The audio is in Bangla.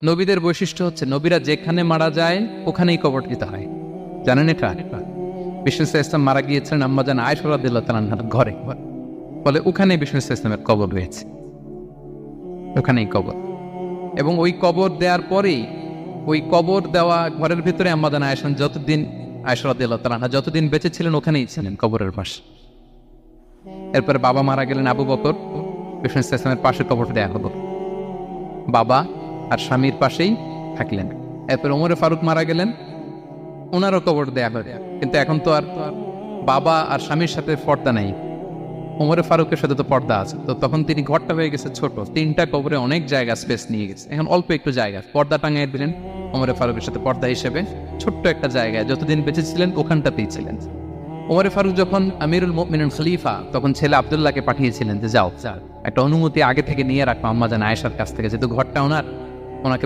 নবীদের বৈশিষ্ট্য হচ্ছে নবীরা যেখানে মারা যায় ওখানেই কবর দিতে হয়। জানেন এটা? বিষ্ণু ইসলাম মারা গিয়েছিলেন আম্মাজান আয়েশা রাদিয়াল্লাহু তাআলার ঘরে, ফলে ওখানেই বিষ্ণু ইসলামের কবর রয়েছে, ওখানেই কবর। এবং ওই কবর দেওয়ার পরেই ওই কবর দেওয়া ঘরের ভিতরে আম্মাজান আয়েশা রাদিয়াল্লাহু তাআলা যতদিন বেঁচে ছিলেন ওখানেই ছিলেন কবরের পাশে। এরপরে বাবা মারা গেলেন আবু বকর, বিষ্ণু ইসলামের পাশে কবর দেয়া হলো, বাবা আর স্বামীর পাশেই থাকলেন। এরপর ওমরে ফারুক মারা গেলেন, ওনারও কবর দেয়া হলো। কিন্তু এখন তো আর বাবা আর স্বামীর সাথে পর্দা নাই, ওমরে ফারুকের সাথে তো পর্দা আছে। তো তখন তিনি ঘরটা হয়ে গেছে ছোট, 3টা কবরে অনেক জায়গা স্পেস নিয়ে গেছে। এখন অল্প একটু জায়গা পর্দা টাঙিয়ে দিলেন ওমরে ফারুকের সাথে পর্দা হিসেবে, ছোট্ট একটা জায়গায় যতদিন বেঁচে ছিলেন ওখানটাতেই ছিলেন। ওমরে ফারুক যখন আমিরুল মুমিনিন খলিফা, তখন ছেলে আব্দুল্লাহকে পাঠিয়েছিলেন যে যাও একটা অনুমতি আগে থেকে নিয়ে রাখো আম্মাজান আয়েশার কাছ থেকে, যেহেতু ঘরটা ওনাকে